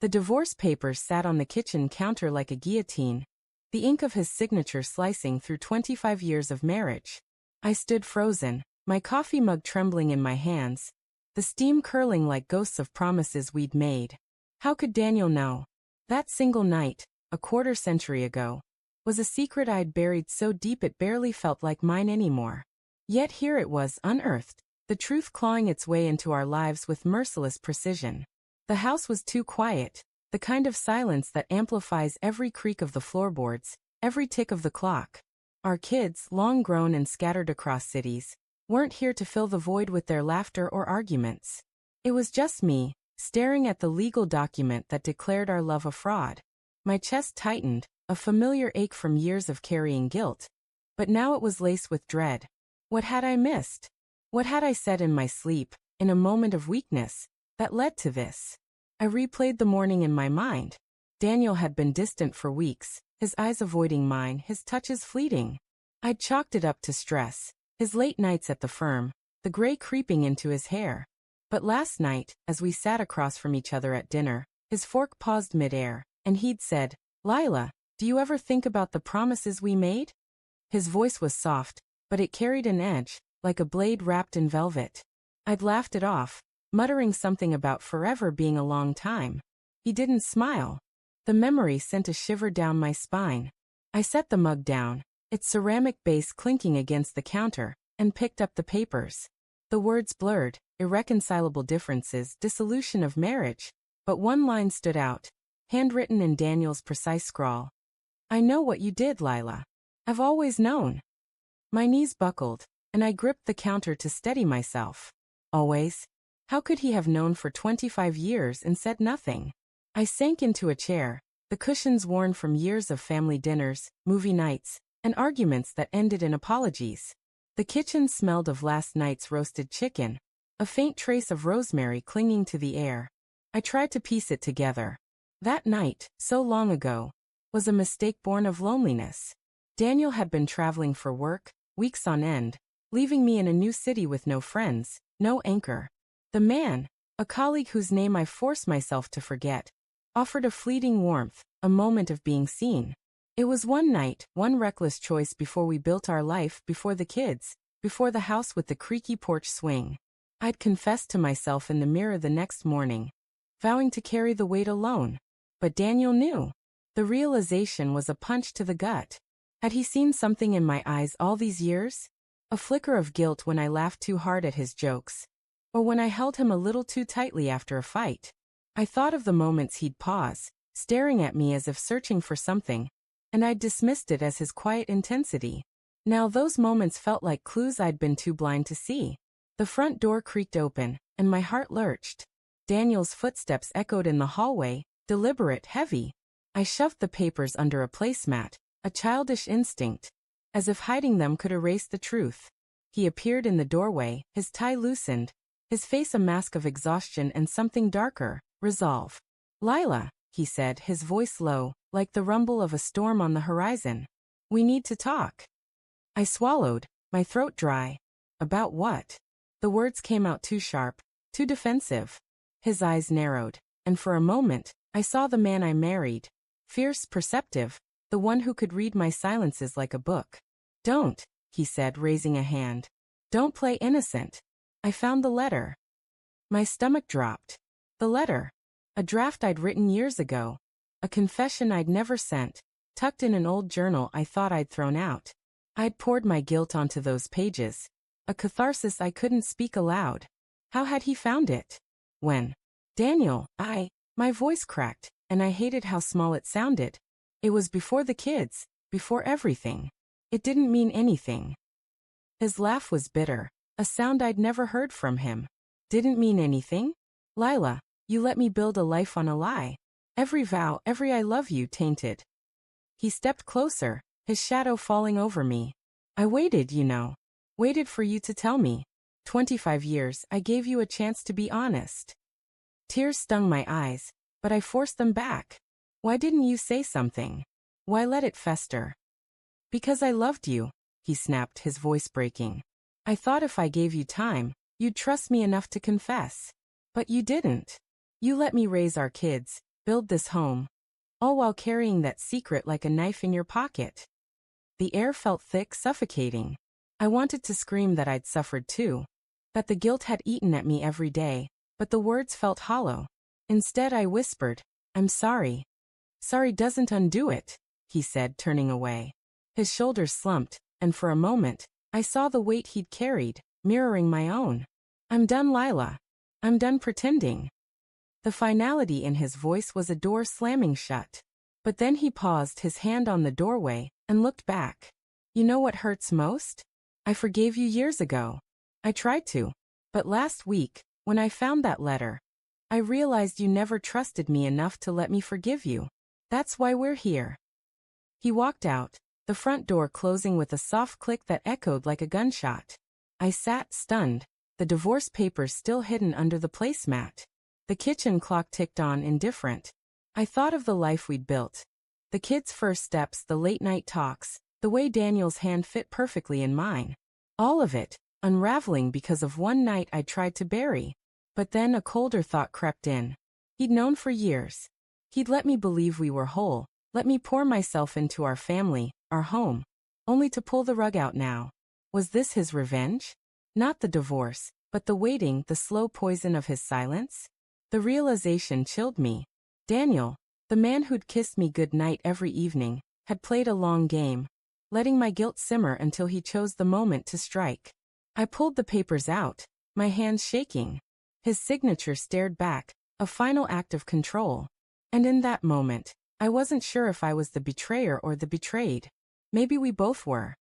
The divorce papers sat on the kitchen counter like a guillotine, the ink of his signature slicing through 25 years of marriage. I stood frozen, my coffee mug trembling in my hands, the steam curling like ghosts of promises we'd made. How could Daniel know? That single night, a quarter century ago, was a secret I'd buried so deep it barely felt like mine anymore. Yet here it was unearthed, the truth clawing its way into our lives with merciless precision. The house was too quiet, the kind of silence that amplifies every creak of the floorboards, every tick of the clock. Our kids, long grown and scattered across cities, weren't here to fill the void with their laughter or arguments. It was just me, staring at the legal document that declared our love a fraud. My chest tightened, a familiar ache from years of carrying guilt. But now it was laced with dread. What had I missed? What had I said in my sleep, in a moment of weakness, that led to this? I replayed the morning in my mind. Daniel had been distant for weeks, his eyes avoiding mine, his touches fleeting. I'd chalked it up to stress, his late nights at the firm, the gray creeping into his hair. But last night, as we sat across from each other at dinner, his fork paused midair, and he'd said, "Lila, do you ever think about the promises we made?" His voice was soft, but it carried an edge, like a blade wrapped in velvet. I'd laughed it off, muttering something about forever being a long time. He didn't smile. The memory sent a shiver down my spine. I set the mug down, its ceramic base clinking against the counter, and picked up the papers. The words blurred, irreconcilable differences, dissolution of marriage. But one line stood out, handwritten in Daniel's precise scrawl. "I know what you did, Lila. I've always known." My knees buckled, and I gripped the counter to steady myself. Always? How could he have known for 25 years and said nothing? I sank into a chair, the cushions worn from years of family dinners, movie nights, and arguments that ended in apologies. The kitchen smelled of last night's roasted chicken, a faint trace of rosemary clinging to the air. I tried to piece it together. That night, so long ago, was a mistake born of loneliness. Daniel had been traveling for work, weeks on end, leaving me in a new city with no friends, no anchor. The man, a colleague whose name I forced myself to forget, offered a fleeting warmth, a moment of being seen. It was one night, one reckless choice before we built our life, before the kids, before the house with the creaky porch swing. I'd confessed to myself in the mirror the next morning, vowing to carry the weight alone. But Daniel knew. The realization was a punch to the gut. Had he seen something in my eyes all these years? A flicker of guilt when I laughed too hard at his jokes, or when I held him a little too tightly after a fight. I thought of the moments he'd pause, staring at me as if searching for something, and I'd dismissed it as his quiet intensity. Now those moments felt like clues I'd been too blind to see. The front door creaked open, and my heart lurched. Daniel's footsteps echoed in the hallway, deliberate, heavy. I shoved the papers under a placemat, a childish instinct, as if hiding them could erase the truth. He appeared in the doorway, his tie loosened, his face a mask of exhaustion and something darker, resolve. "Lila," he said, his voice low, like the rumble of a storm on the horizon. "We need to talk." I swallowed, my throat dry. About what? The words came out too sharp, too defensive. His eyes narrowed, and for a moment, I saw the man I married. Fierce, perceptive, the one who could read my silences like a book. "Don't," he said, raising a hand. "Don't play innocent. I found the letter." My stomach dropped. The letter. A draft I'd written years ago. A confession I'd never sent, tucked in an old journal I thought I'd thrown out. I'd poured my guilt onto those pages. A catharsis I couldn't speak aloud. How had he found it? When? "Daniel, my voice cracked, and I hated how small it sounded. It was before the kids, before everything. It didn't mean anything." His laugh was bitter, a sound I'd never heard from him. "Didn't mean anything? Lila, you let me build a life on a lie. Every vow, every I love you tainted." He stepped closer, his shadow falling over me. "I waited, you know. Waited for you to tell me. 25 years, I gave you a chance to be honest." Tears stung my eyes, but I forced them back. "Why didn't you say something? Why let it fester?" "Because I loved you," he snapped, his voice breaking. "I thought if I gave you time, you'd trust me enough to confess. But you didn't. You let me raise our kids. build this home, all while carrying that secret like a knife in your pocket. The air felt thick, suffocating. I wanted to scream that I'd suffered too, that the guilt had eaten at me every day, but the words felt hollow. Instead, I whispered, "I'm sorry." "Sorry doesn't undo it," he said, turning away. His shoulders slumped, and for a moment, I saw the weight he'd carried, mirroring my own. "I'm done, Lila. I'm done pretending." The finality in his voice was a door slamming shut. But then he paused, his hand on the doorway, and looked back. "You know what hurts most? I forgave you years ago. I tried to. But last week, when I found that letter, I realized you never trusted me enough to let me forgive you. That's why we're here." He walked out, the front door closing with a soft click that echoed like a gunshot. I sat, stunned, the divorce papers still hidden under the placemat. The kitchen clock ticked on, indifferent. I thought of the life we'd built. The kids' first steps, the late-night talks, the way Daniel's hand fit perfectly in mine. All of it, unraveling because of one night I tried to bury. But then a colder thought crept in. He'd known for years. He'd let me believe we were whole, let me pour myself into our family, our home, only to pull the rug out now. Was this his revenge? Not the divorce, but the waiting, the slow poison of his silence? The realization chilled me. Daniel, the man who'd kissed me goodnight every evening, had played a long game, letting my guilt simmer until he chose the moment to strike. I pulled the papers out, my hands shaking. His signature stared back, a final act of control. And in that moment, I wasn't sure if I was the betrayer or the betrayed. Maybe we both were.